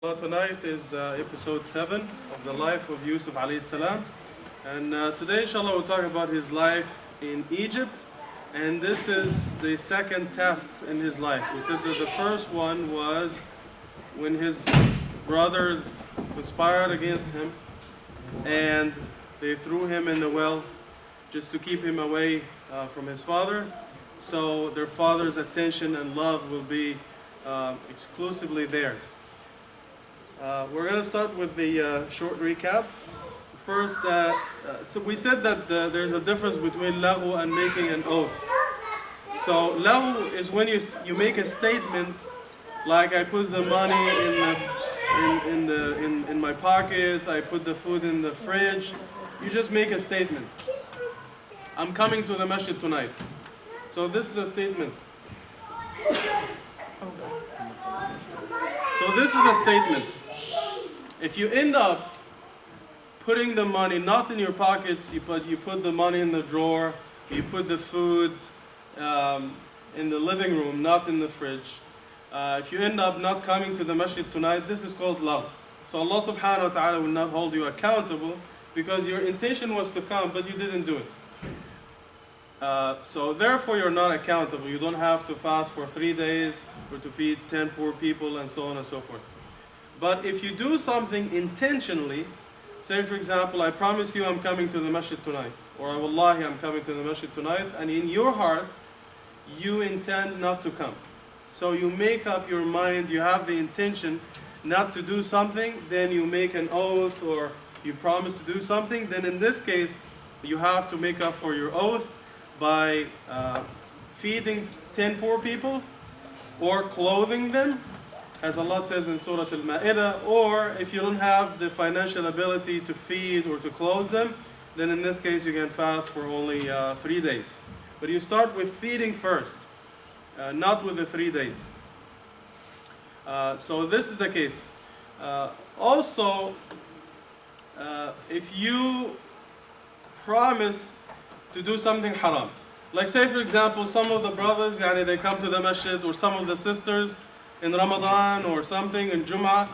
Inshallah, tonight is episode 7 of the life of Yusuf alayhi salam. And today, inshallah, we'll talk about his life in Egypt. And this is the second test in his life. We said that the first one was when his brothers conspired against him and they threw him in the well just to keep him away from his father. So their father's attention and love will be exclusively theirs. We're going to start with the short recap. First, so we said that there's a difference between laghu and making an oath. So laghu is when you make a statement like I put the money in my pocket, I put the food in the fridge. You just make a statement. I'm coming to the masjid tonight. So this is a statement. So this is a statement. If you end up putting the money not in your pockets, but you put the money in the drawer, you put the food in the living room, not in the fridge. If you end up not coming to the masjid tonight, this is called lagh. So Allah subhanahu wa ta'ala will not hold you accountable because your intention was to come, but you didn't do it. So therefore you're not accountable. You don't have to fast for 3 days or to feed 10 poor people and so on and so forth. But if you do something intentionally, say for example, I promise you I'm coming to the masjid tonight, or wallahi I'm coming to the masjid tonight, and in your heart you intend not to come. So you make up your mind, you have the intention not to do something, then you make an oath or you promise to do something, then in this case you have to make up for your oath by feeding 10 poor people or clothing them, as Allah says in Surah Al-Ma'idah, or if you don't have the financial ability to feed or to clothe them, then in this case you can fast for only 3 days. But you start with feeding first, not with the 3 days. So this is the case. Also, if you promise to do something haram, like say for example some of the brothers, they come to the masjid, or some of the sisters in Ramadan or something in Jum'ah,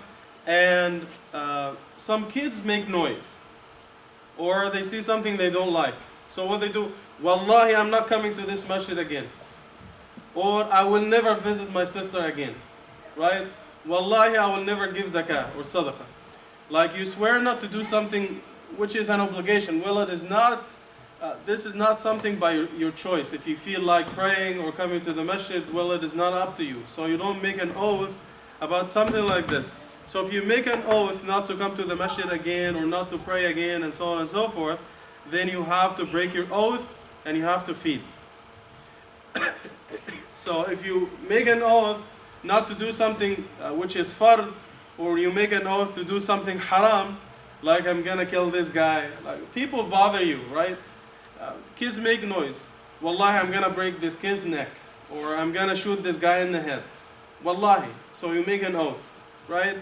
and some kids make noise, or they see something they don't like. So what they do, wallahi I'm not coming to this masjid again, or I will never visit my sister again, right? Wallahi I will never give zakah or sadaqah. Like you swear not to do something which is an obligation. Well, it is not. This is not something by your choice. If you feel like praying or coming to the masjid, well, it is not up to you. So you don't make an oath about something like this. So if you make an oath not to come to the masjid again or not to pray again and so on and so forth, then you have to break your oath and you have to feed. So if you make an oath not to do something which is fard, or you make an oath to do something haram, like I'm gonna kill this guy, like people bother you, right? Kids make noise. Wallahi, I'm gonna break this kid's neck, or I'm gonna shoot this guy in the head. Wallahi. So you make an oath, right?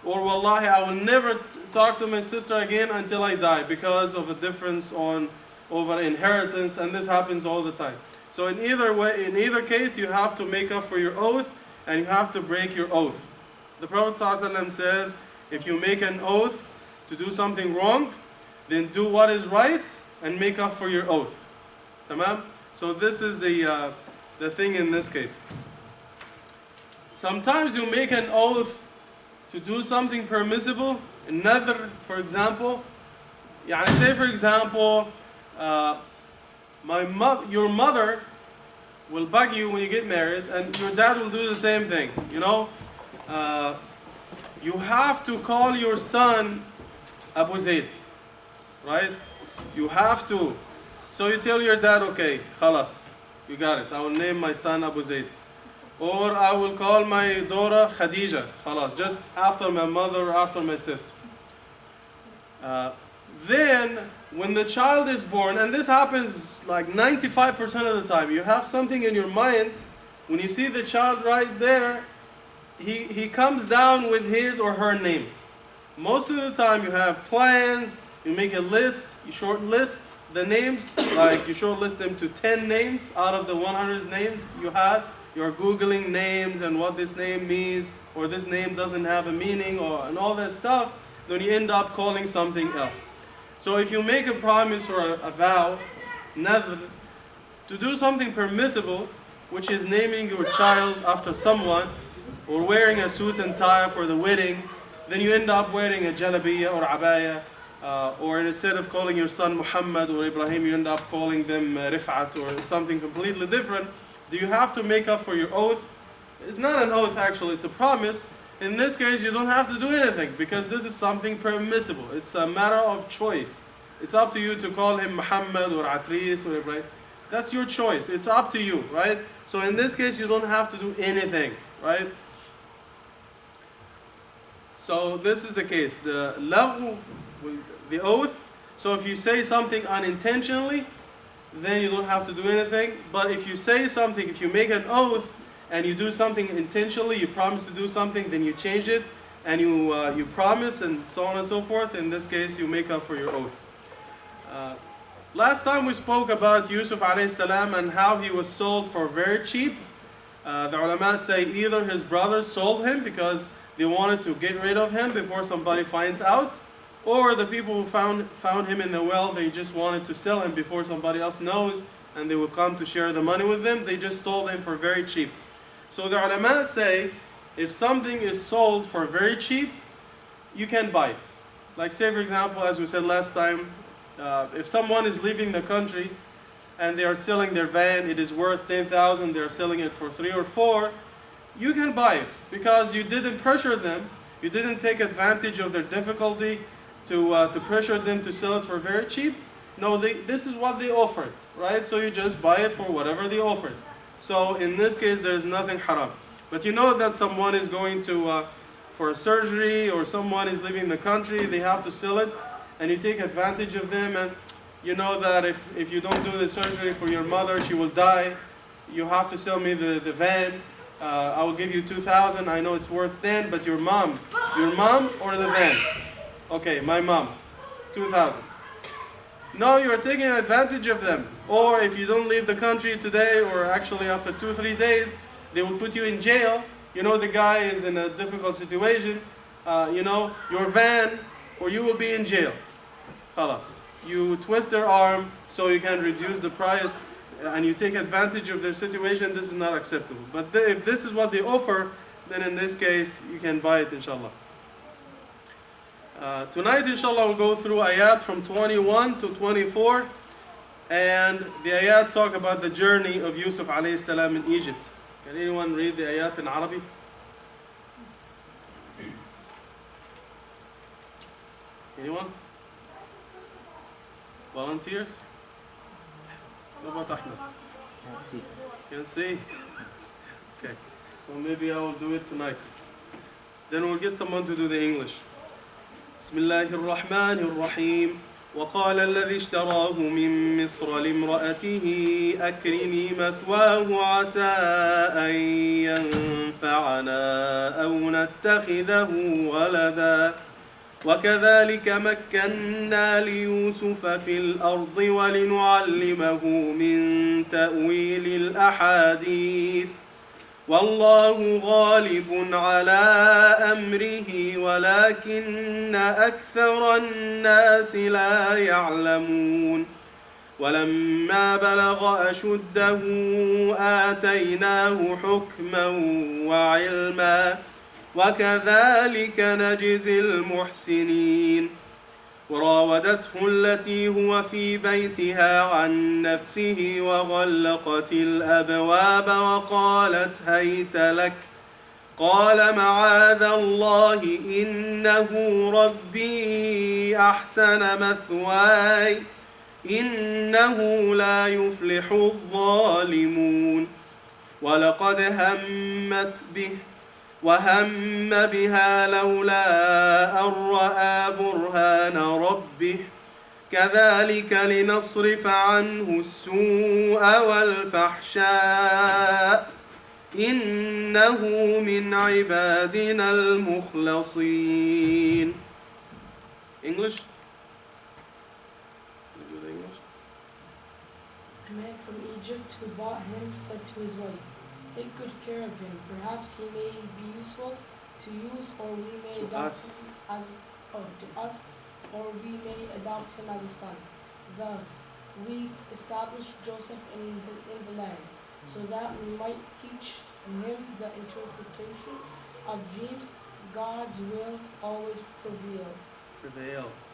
Or wallahi, I will never talk to my sister again until I die because of a difference over inheritance, and this happens all the time. So in either case, you have to make up for your oath and you have to break your oath. The Prophet ﷺ says, if you make an oath to do something wrong, then do what is right and make up for your oath. Tamam? So this is the thing in this case. Sometimes you make an oath to do something permissible. Another, for example, say for example, your mother will bug you when you get married, and your dad will do the same thing. You have to call your son Abu Zayd, right? You have to. So you tell your dad, okay, khalas, you got it. I will name my son Abu Zayd. Or I will call my daughter Khadija, khalas, just after my mother or after my sister. Then, when the child is born, and this happens like 95% of the time, you have something in your mind, when you see the child right there, he comes down with his or her name. Most of the time you have plans, you make a list, you shortlist the names, like you shortlist them to 10 names out of the 100 names you had. You're Googling names and what this name means, or this name doesn't have a meaning, and all that stuff, then you end up calling something else. So if you make a promise or a vow, nadr, to do something permissible, which is naming your child after someone, or wearing a suit and tie for the wedding, then you end up wearing a jalabiyya or abaya, or instead of calling your son Muhammad or Ibrahim, you end up calling them Rif'at or something completely different. Do you have to make up for your oath? It's not an oath actually, it's a promise. In this case, you don't have to do anything because this is something permissible. It's a matter of choice. It's up to you to call him Muhammad or Atris or Ibrahim. That's your choice. It's up to you, right? So in this case, you don't have to do anything, right? So this is the case. The laghu, the oath. So if you say something unintentionally, then you don't have to do anything. But if you say something, if you make an oath and you do something intentionally, you promise to do something, then you change it, and you promise, and so on and so forth. In this case, you make up for your oath. Last time we spoke about Yusuf alayhi salam and how he was sold for very cheap. The ulama say either his brothers sold him because they wanted to get rid of him before somebody finds out, or the people who found him in the well, they just wanted to sell him before somebody else knows, and they will come to share the money with them. They just sold him for very cheap. So the ulama say, if something is sold for very cheap, you can buy it. Like say for example, as we said last time, if someone is leaving the country and they are selling their van, it is worth 10,000, they are selling it for 3 or 4, you can buy it because you didn't pressure them, you didn't take advantage of their difficulty to pressure them to sell it for very cheap. No, this is what they offered, right? So you just buy it for whatever they offered. So in this case, there is nothing haram. But you know that someone is going to for a surgery, or someone is leaving the country, they have to sell it, and you take advantage of them, and you know that if you don't do the surgery for your mother, she will die. You have to sell me the van. I will give you 2,000. I know it's worth 10, but your mom or the van? Okay, my mom, 2,000. No, you are taking advantage of them. Or if you don't leave the country today, or actually after 2-3 days, they will put you in jail. You know the guy is in a difficult situation. Your van, or you will be in jail. Khalas. You twist their arm so you can reduce the price, and you take advantage of their situation. This is not acceptable. But if this is what they offer, then in this case, you can buy it, inshallah. Tonight, inshallah, we'll go through ayat from 21 to 24. And the ayat talk about the journey of Yusuf alayhi salam in Egypt. Can anyone read the ayat in Arabic? Anyone? Volunteers? What about Ahmed? Can't see? Okay. So maybe I will do it tonight. Then we'll get someone to do the English. بسم الله الرحمن الرحيم وقال الذي اشتراه من مصر لامرأته أكرمي مثواه عسى أن ينفعنا أو نتخذه ولدا وكذلك مكنا ليوسف في الأرض ولنعلمه من تأويل الأحاديث والله غالب على أمره ولكن أكثر الناس لا يعلمون ولما بلغ أشده آتيناه حكما وعلما وكذلك نجزي المحسنين وراودته التي هو في بيتها عن نفسه وغلقت الأبواب وقالت هيت لك قال معاذ الله إنه ربي أحسن مثواي إنه لا يفلح الظالمون ولقد همت به وهم بها لولا أن رأى برهان ربه كذلك لنصرف عنه السوء والفحشاء إنه من عبادنا المخلصين. English? A man from Egypt who bought him said to his wife, "Take good care of him, perhaps he may be useful." to use, or we may To adopt us. him as to us, or we may adopt him as a son. Thus, we established Joseph in the land, so that we might teach him the interpretation of dreams. God's will always prevails. Prevails.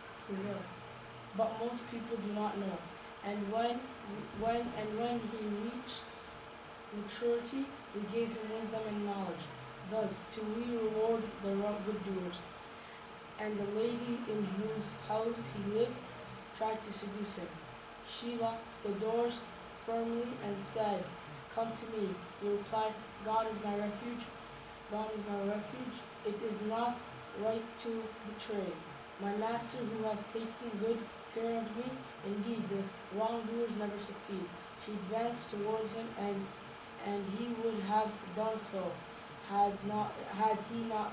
But most people do not know. And when he reached maturity, we gave him wisdom and knowledge. Thus, do we reward the good doers. And the lady in whose house he lived tried to seduce him. She locked the doors firmly and said, "Come to me." He replied, "God is my refuge. God is my refuge. It is not right to betray my master who has taken good care of me. Indeed, the wrongdoers never succeed." She advanced towards him, and he would have done so had he not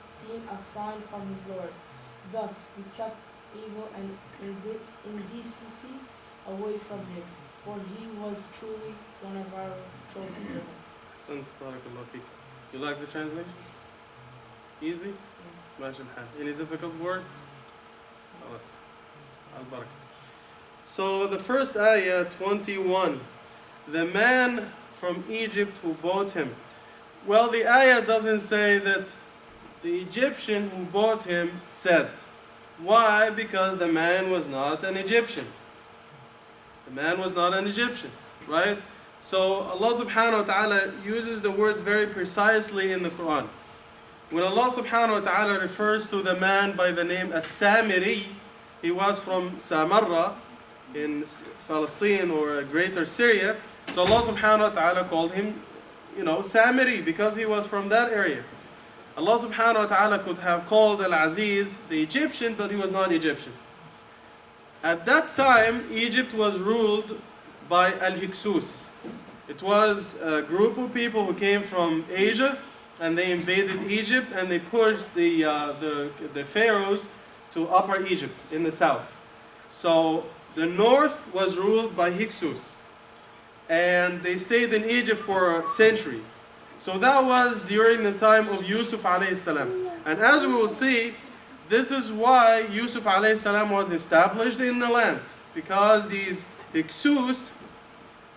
seen a sign from his Lord. Thus we kept evil and indecency away from him, for he was truly one of our chosen servants. Ahsant, barakallah feek. You like the translation? Easy? ماشي الحال. Any difficult words? خلاص. Al-barakah. So the first ayah, 21. The man from Egypt who bought him. Well, the ayah doesn't say that the Egyptian who bought him said. Why? Because the man was not an Egyptian. The man was not an Egyptian, right? So Allah subhanahu wa ta'ala uses the words very precisely in the Quran. When Allah subhanahu wa ta'ala refers to the man by the name As-Samiri, he was from Samarra in Palestine or greater Syria. So Allah subhanahu wa ta'ala called him, Samiri, because he was from that area. Allah subhanahu wa ta'ala could have called Al-Aziz the Egyptian, but he was not Egyptian. At that time, Egypt was ruled by Al-Hyksos. It was a group of people who came from Asia, and they invaded Egypt, and they pushed the pharaohs to Upper Egypt in the south. So the north was ruled by Hyksos, and they stayed in Egypt for centuries. So that was during the time of Yusuf alayhi salam. And as we will see, this is why Yusuf alayhi salam was established in the land, because these Hyksos,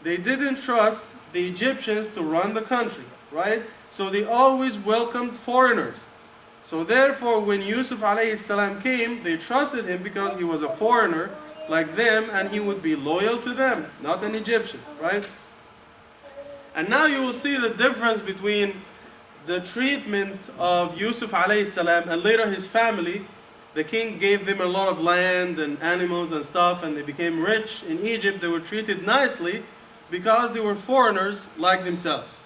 they didn't trust the Egyptians to run the country, right? So they always welcomed foreigners. So therefore, when Yusuf alayhi salam came, they trusted him because he was a foreigner like them, and he would be loyal to them, not an Egyptian, right? And now you will see the difference between the treatment of Yusuf alayhi salam and later his family. The king gave them a lot of land and animals and stuff, and they became rich in Egypt. They were treated nicely because they were foreigners like themselves.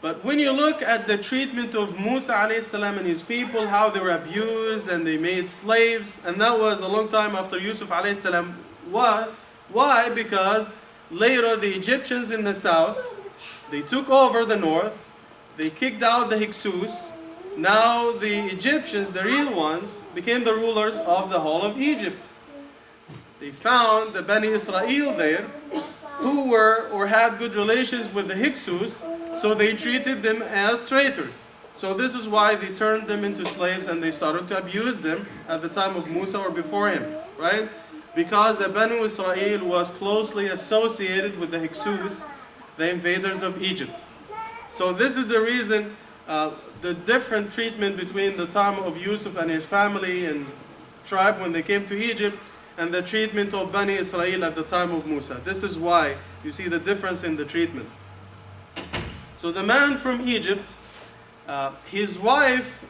But when you look at the treatment of Musa alayhi salam and his people, how they were abused and they made slaves, and that was a long time after Yusuf alayhi salam. Why? Because later the Egyptians in the south, they took over the north, they kicked out the Hyksos. Now the Egyptians, the real ones, became the rulers of the whole of Egypt. They found the Bani Israel there who were or had good relations with the Hyksos, so they treated them as traitors. So this is why they turned them into slaves, and they started to abuse them at the time of Musa or before him, right? Because the Bani Israel was closely associated with the Hyksos, the invaders of Egypt. So this is the reason the different treatment between the time of Yusuf and his family and tribe when they came to Egypt, and the treatment of Bani Israel at the time of Musa. This is why you see the difference in the treatment. So the man from Egypt, his wife,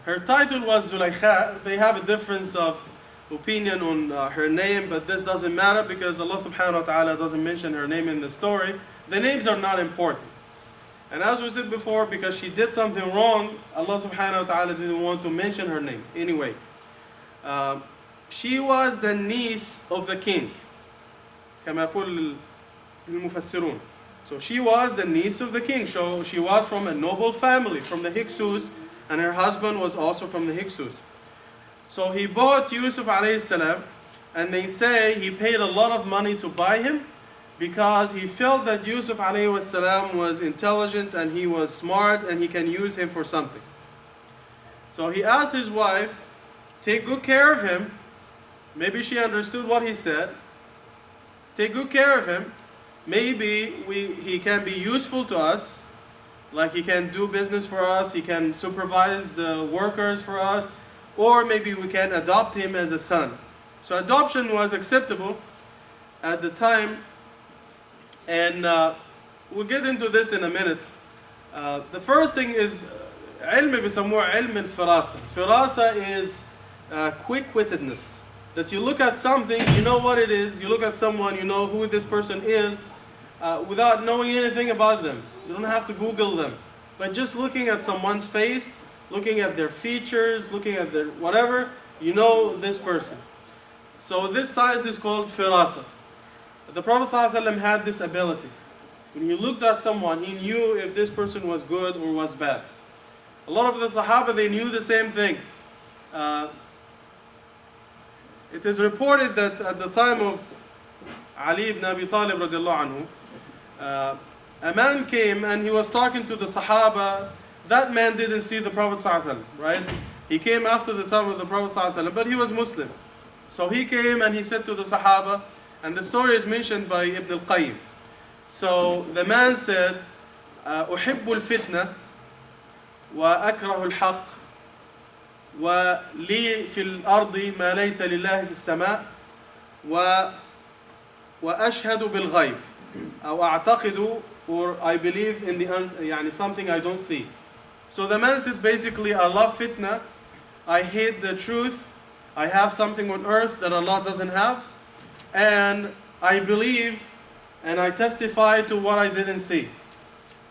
her title was Zulaykha. They have a difference of opinion on her name, but this doesn't matter because Allah subhanahu wa ta'ala doesn't mention her name in the story. The names are not important. And as we said before, because she did something wrong, Allah subhanahu wa ta'ala didn't want to mention her name. Anyway, she was the niece of the king. كما يقول المفسرون. So she was the niece of the king. So she was from a noble family, from the Hyksos, and her husband was also from the Hyksos. So he bought Yusuf alayhi salam, and they say he paid a lot of money to buy him, because he felt that Yusuf alayhi salam was intelligent and he was smart and he can use him for something. So he asked his wife, take good care of him. Maybe she understood what he said. Take good care of him. Maybe he can be useful to us, like he can do business for us, he can supervise the workers for us, or maybe we can adopt him as a son. So adoption was acceptable at the time, and we'll get into this in a minute. The first thing is علم بيسموه علم الفراسة. Firasa is quick-wittedness. That you look at something, you know what it is, you look at someone, you know who this person is, without knowing anything about them. You don't have to Google them. But just looking at someone's face, looking at their features, looking at their whatever, you know this person. So this science is called firasa. The Prophet ﷺ had this ability. When he looked at someone, he knew if this person was good or was bad. A lot of the Sahaba, they knew the same thing. It is reported that at the time of Ali ibn Abi Talib radiallahu anhu, a man came and he was talking to the Sahaba. That man didn't see the Prophet ﷺ, right? He came after the time of the Prophet ﷺ, but he was Muslim. So he came and he said to the Sahaba, and the story is mentioned by Ibn al-Qayyim. So the man said, أحب الفتنة وأكره الحق ولي في الأرض ما ليس لله في السماء وأشهد بالغيب أو أعتقد, or I believe in the يعني something I don't see. So the man said basically, I love fitna, I hate the truth, I have something on earth that Allah doesn't have, and I believe and I testify to what I didn't see.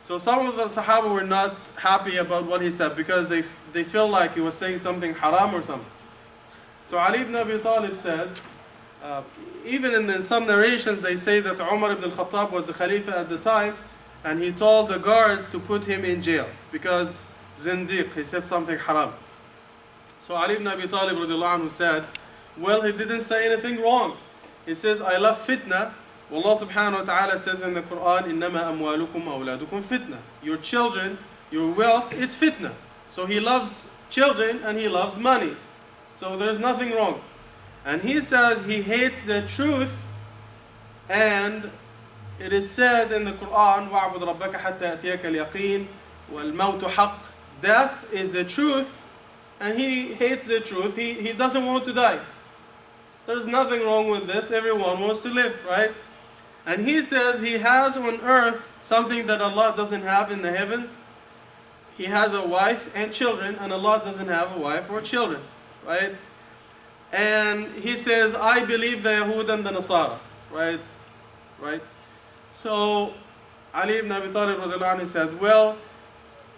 So some of the Sahaba were not happy about what he said because they felt like he was saying something haram or something. So Ali ibn Abi Talib said, even in some narrations they say that Umar ibn Khattab was the Khalifa at the time, and he told the guards to put him in jail because zindiq, he said something haram. So Ali ibn Abi Talib radiallahu anhu said, well, he didn't say anything wrong. He says, I love fitna. Allah subhanahu wa ta'ala says in the Quran, إِنَّمَا أَمْوَالُكُمْ أَوْلَادُكُمْ fitna. Your children, your wealth is fitna. So he loves children and he loves money. So there's nothing wrong. And he says he hates the truth, and it is said in the Quran, وَعْبُدْ رَبَّكَ حَتَّى يَأْتِيَكَ الْيَقِينُ وَالْمَوْتُ حَقٌّ. Death is the truth, and he hates the truth. He doesn't want to die. There's nothing wrong with this. Everyone wants to live, right? And he says he has on earth something that Allah doesn't have in the heavens. He has a wife and children, and Allah doesn't have a wife or children, right? And he says, I believe the Yahud and the Nasara, right? Right? So Ali ibn Abi Talib radiallahu anhu said, well,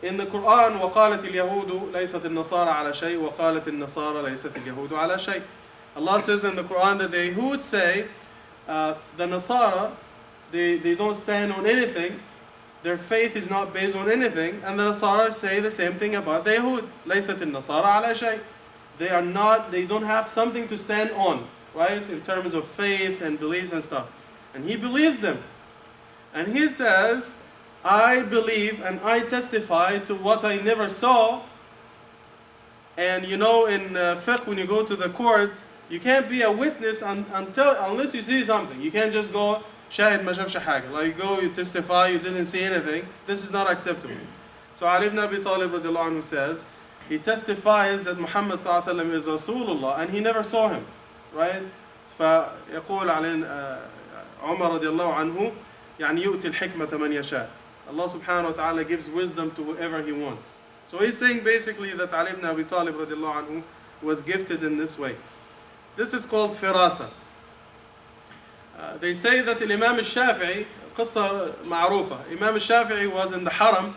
in the Quran, وَقَالَتِ الْيَهُودُ لَيْسَتِ النَّصَارَ عَلَى شَيْءٍ وَقَالَتِ النَّصَارَ لَيْسَتِ الْيَهُودُ عَلَى شَيْءٍ. Allah says in the Quran that the Yahud say, the Nasara, they don't stand on anything. Their faith is not based on anything. And the Nasara say the same thing about the Yahud. لَيْسَتِ النَّصَارَ عَلَى شَيْءٍ. They don't have something to stand on, right? In terms of faith and beliefs and stuff. And he believes them. And he says, I believe and I testify to what I never saw. And you know, in fiqh, when you go to the court, you can't be a witness unless you see something. You can't just go, shahid ma shafsh haga. Like, go, you testify, you didn't see anything. This is not acceptable. So Ali ibn Abi Talib radiallahu anhu says, he testifies that Muhammad sallallahu alaihi wasallam is Rasulullah, and he never saw him, right? فيقول علينا عمر رضي الله عنه يعني يؤتي الحكمة من يشاء. Allah subhanahu wa ta'ala gives wisdom to whoever he wants. So he's saying basically that Ali ibn Abi Talib radiallahu anhu was gifted in this way. This is called firasa. They say that Imam al-Shafi'i, قصة معروفة. Imam al-Shafi'i was in the Haram,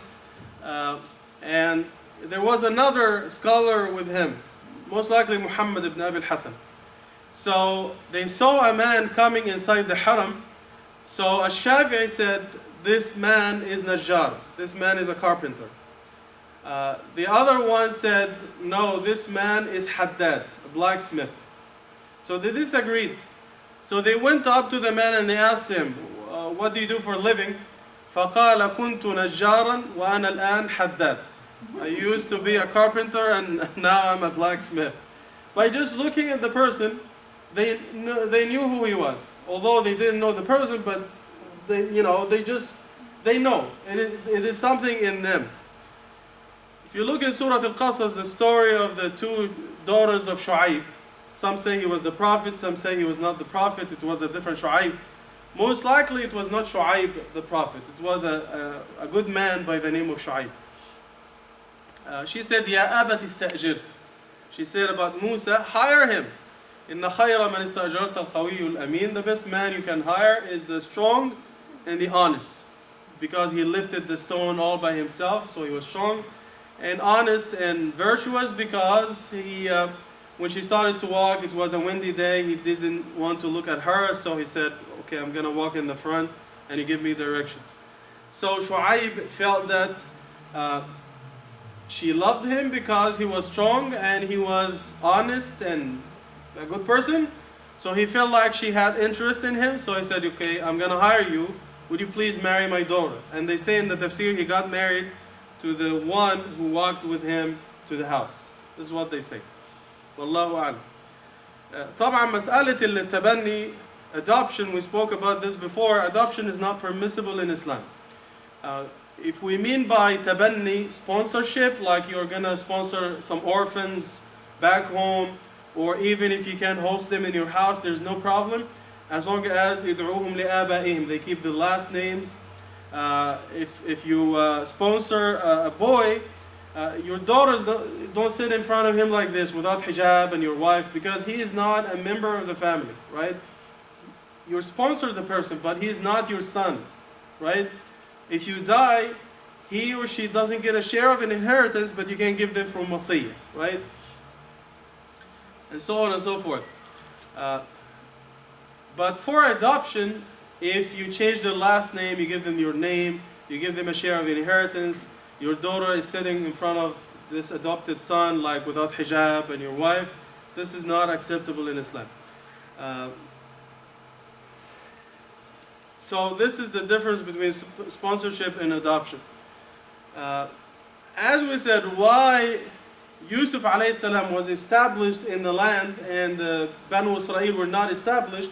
and there was another scholar with him, most likely Muhammad ibn Abi al-Hasan. So they saw a man coming inside the Haram. So al-Shafi'i said, this man is Najjar, this man is a carpenter. The other one said, no, this man is Haddad, a blacksmith. So they disagreed. So they went up to the man and they asked him, what do you do for a living? فقال كنت نجارا وأنا الآن حداد. I used to be a carpenter and now I'm a blacksmith. By just looking at the person, they knew who he was. Although they didn't know the person, but they know. It is something in them. If you look in Surah Al-Qasas, the story of the two daughters of Shu'aib, some say he was the prophet, some say he was not the prophet, it was a different Shu'aib. Most likely it was not Shu'aib the prophet, it was a good man by the name of Shu'aib. She said, Ya abat istajir. She said about Musa, hire him. Inna khayra man istajarta al-qawiyyu al-amin. The best man you can hire is the strong and the honest. Because he lifted the stone all by himself, so he was strong and honest and virtuous, because when she started to walk, it was a windy day, he didn't want to look at her, so he said, okay, I'm going to walk in the front, and he gave me directions. So Shu'aib felt that she loved him because he was strong and he was honest and a good person. So he felt like she had interest in him, so he said, okay, I'm going to hire you. Would you please marry my daughter? And they say in the Tafsir, he got married to the one who walked with him to the house. This is what they say. Wallahu a'lam. طبعا مسألة التبني, adoption, we spoke about this before. Adoption is not permissible in Islam. If we mean by tabanni sponsorship, like you're gonna sponsor some orphans back home, or even if you can host them in your house, there's no problem, as long as id'uhum li'aba'ihim, they keep the last names. If you sponsor a boy, your daughters don't sit in front of him like this without hijab, and your wife, because he is not a member of the family, right? You sponsor the person, but he is not your son, right? If you die, he or she doesn't get a share of an inheritance, but you can give them from wasiyah, right? And so on and so forth. But for adoption, if you change their last name, you give them your name, you give them a share of inheritance, your daughter is sitting in front of this adopted son, like without hijab, and your wife, this is not acceptable in Islam. So this is the difference between sponsorship and adoption. As we said, why Yusuf alayhi salam was established in the land and the Banu Israel were not established,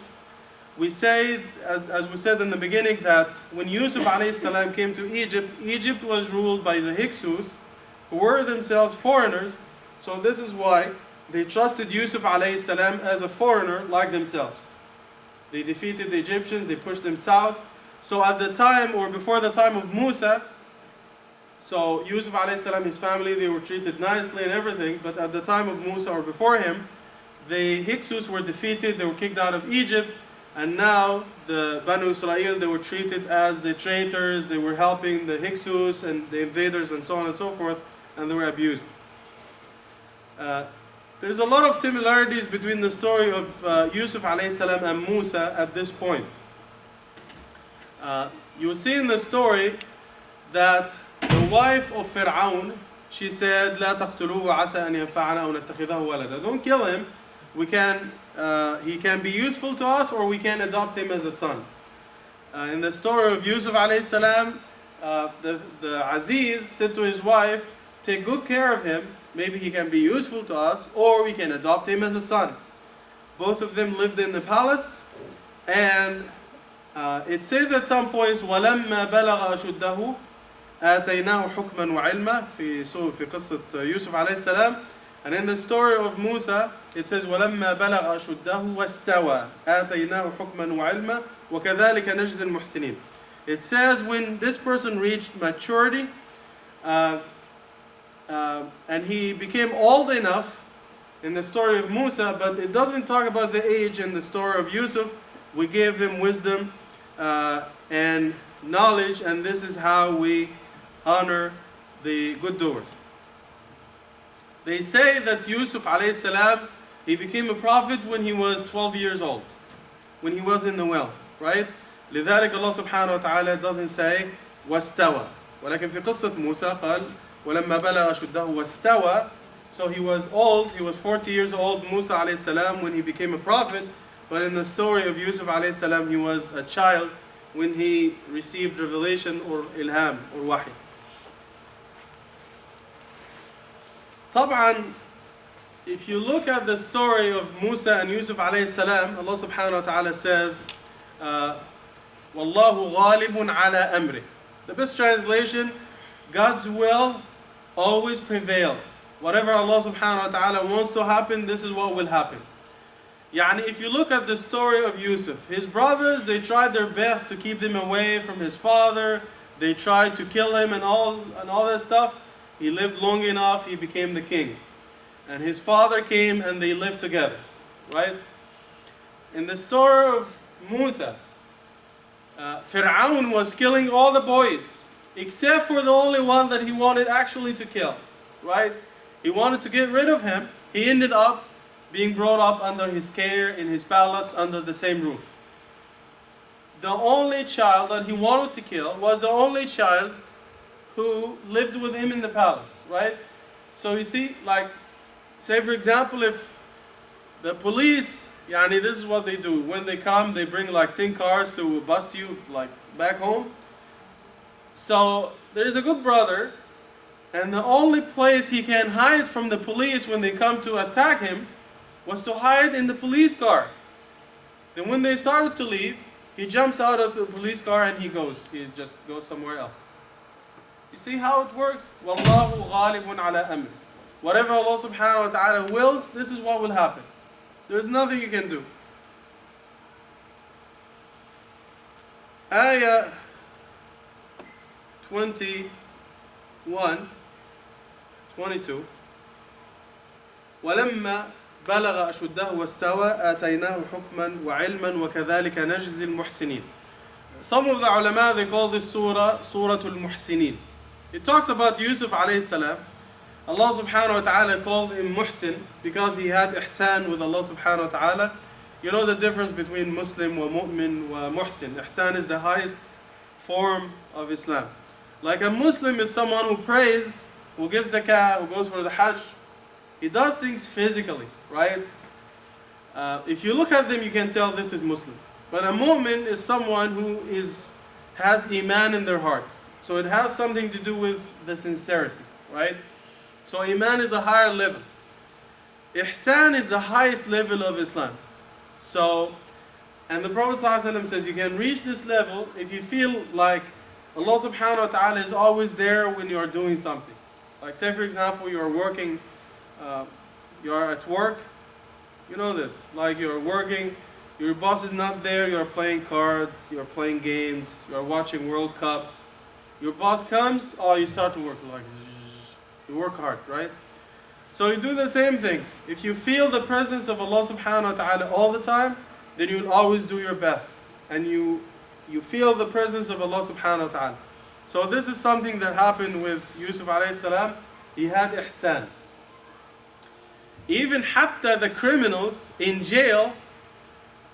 we say, as we said in the beginning, that when Yusuf alayhi salam came to Egypt, Egypt was ruled by the Hyksos, who were themselves foreigners. So this is why they trusted Yusuf alayhi salam as a foreigner like themselves. They defeated the Egyptians, they pushed them south. So at the time, or before the time of Musa, so Yusuf alayhi salam, his family, they were treated nicely and everything, but at the time of Musa or before him, the Hyksos were defeated, they were kicked out of Egypt, and now the Banu Israel, they were treated as the traitors, they were helping the Hyksos and the invaders and so on and so forth, and they were abused. There's a lot of similarities between the story of Yusuf alayhi salam and Musa at this point. You see in the story that the wife of Fir'aun, she said, لا تقتلوه وعسى أن ينفعنا أو نتخذه ولدا. Don't kill him. He can be useful to us, or we can adopt him as a son. In the story of Yusuf alayhi salam, the Aziz said to his wife, take good care of him. Maybe he can be useful to us, or we can adopt him as a son. Both of them lived in the palace, and it says at some points, وَلَمَّا بَلَغَ أَشُدَّهُ آتَيْنَاهُ حُكْمًا وَعِلْمًا في قصة يوسف عليه السلام. And in the story of Musa, it says, وَلَمَّا بَلَغَ أَشُدَّهُ وَاسْتَوَى آتَيْنَاهُ حُكْمًا وَعِلْمًا وَكَذَلِكَ نَجْزِي الْمُحْسِنِينَ. It says when this person reached maturity, and he became old enough in the story of Musa, but it doesn't talk about the age in the story of Yusuf. We gave them wisdom and knowledge, and this is how we honor the good doers. They say that Yusuf alayhi salam, he became a prophet when he was 12 years old, when he was in the well, right? لذلك Allah subhanahu wa ta'ala doesn't say واستوى, ولكن في قصة موسى قال ولما بلغ أشده واستوى. So he was old, he was 40 years old, Musa alayhi salam, when he became a prophet. But in the story of Yusuf alayhi salam, he was a child. when he received revelation or ilham or wahi. طبعا, if you look at the story of Musa and Yusuf alayhi salam, Allah subhanahu wa ta'ala says, Wallahu ghalibun ala amri. The best translation, God's will always prevails. Whatever Allah subhanahu wa ta'ala wants to happen, this is what will happen. Yani, if you look at the story of Yusuf, his brothers, they tried their best to keep him away from his father. They tried to kill him and all that stuff. He lived long enough, he became the king. And his father came and they lived together, right? In the story of Musa, Fir'aun was killing all the boys, except for the only one that he wanted actually to kill, right? He wanted to get rid of him. He ended up being brought up under his care in his palace under the same roof. The only child that he wanted to kill was the only child who lived with him in the palace, right? So you see, like, say for example, if the police, yani this is what they do. When they come, they bring like 10 cars to bust you like back home. So there is a good brother, and the only place he can hide from the police when they come to attack him was to hide in the police car. Then when they started to leave, he jumps out of the police car and he just goes somewhere else. You see how it works? Wallahu ghalibun ala amri. Whatever Allah subhanahu wa ta'ala wills, this is what will happen. There's nothing you can do. Ayah 21, 22. وَلَمَّا بَلَغَ أَشُدَّهُ وَاسْتَوَى آتَيْنَاهُ حُكْمًا وَعِلْمًا وَكَذَلِكَ نَجْزِي الْمُحْسِنِينَ. Some of the ulama, they call this surah Suratul Muhsinin. It talks about Yusuf alayhi salam. Allah subhanahu wa ta'ala calls him Muhsin because he had ihsan with Allah subhanahu wa ta'ala. You know the difference between Muslim wa mu'min wa muhsin. Ihsan is the highest form of Islam. Like a Muslim is someone who prays, who gives zakah, who goes for the hajj. He does things physically, right? If you look at them, you can tell this is Muslim. But a mu'min is someone who has iman in their hearts. So it has something to do with the sincerity, right? So iman is the higher level. Ihsan is the highest level of Islam. So, and the Prophet ﷺ says you can reach this level if you feel like Allah subhanahu wa ta'ala is always there when you are doing something. Like say for example, you are working, you are at work, you know this, like you are working, your boss is not there, you are playing cards, you are playing games, you are watching World Cup. Your boss comes, oh, you start to work like, you work hard, right? So you do the same thing. If you feel the presence of Allah subhanahu wa ta'ala all the time, then you will always do your best. And you feel the presence of Allah subhanahu wa ta'ala. So this is something that happened with Yusuf alayhi salam. He had ihsan. Even hatta the criminals in jail,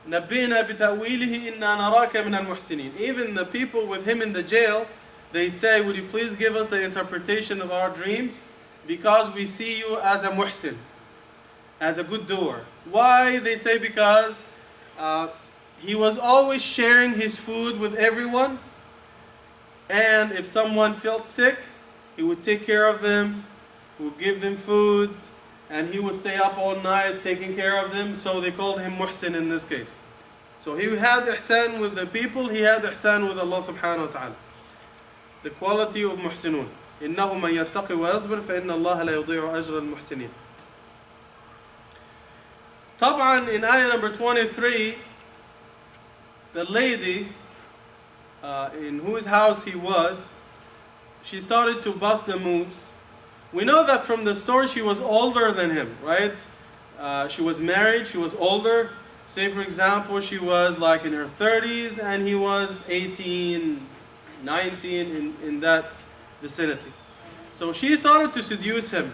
نَبِّئْنَا بِتَأْوِيلِهِ إِنَّا نَرَاكَ مِنَ الْمُحْسِنِينَ. Even the people with him in the jail, they say, would you please give us the interpretation of our dreams? Because we see you as a muhsin, as a good doer. Why? They say because he was always sharing his food with everyone. And if someone felt sick, he would take care of them, he would give them food, and he would stay up all night taking care of them. So they called him muhsin in this case. So he had ihsan with the people, he had ihsan with Allah subhanahu wa ta'ala. The quality of muhsinun. إِنَّهُ مَنْ يَتَّقِ وَيَصْبِرْ فَإِنَّ اللَّهَ لَا يُضِيعُ أَجْرَ الْمُحْسِنِينَ. طبعا in ayah number 23, the lady in whose house he was, she started to bust the moves. We know that from the story she was older than him, right? She was married, she was older. Say for example, she was like in her 30s and he was 18, 19, in that vicinity. So she started to seduce him.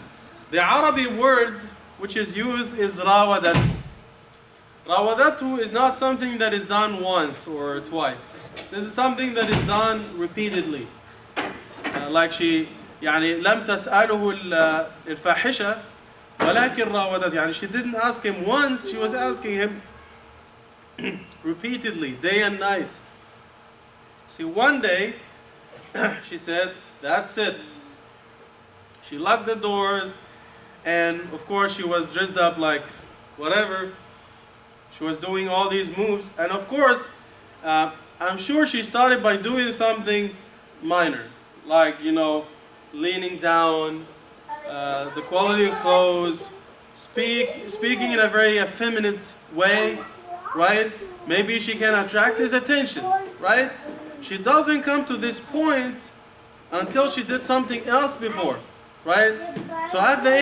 The Arabic word which is used is rawadatu. Rawadatu is not something that is done once or twice. This is something that is done repeatedly. Like she يعني لم تسأله الفاحشة ولكن راودته. يعني she didn't ask him once, she was asking him repeatedly, day and night. See, one day, she said, that's it. She locked the doors, and of course she was dressed up like whatever. She was doing all these moves, and of course, I'm sure she started by doing something minor, like, leaning down, the quality of clothes, speaking in a very effeminate way, right? Maybe she can attract his attention, right? She doesn't come to this point until she did something else before, right? So at the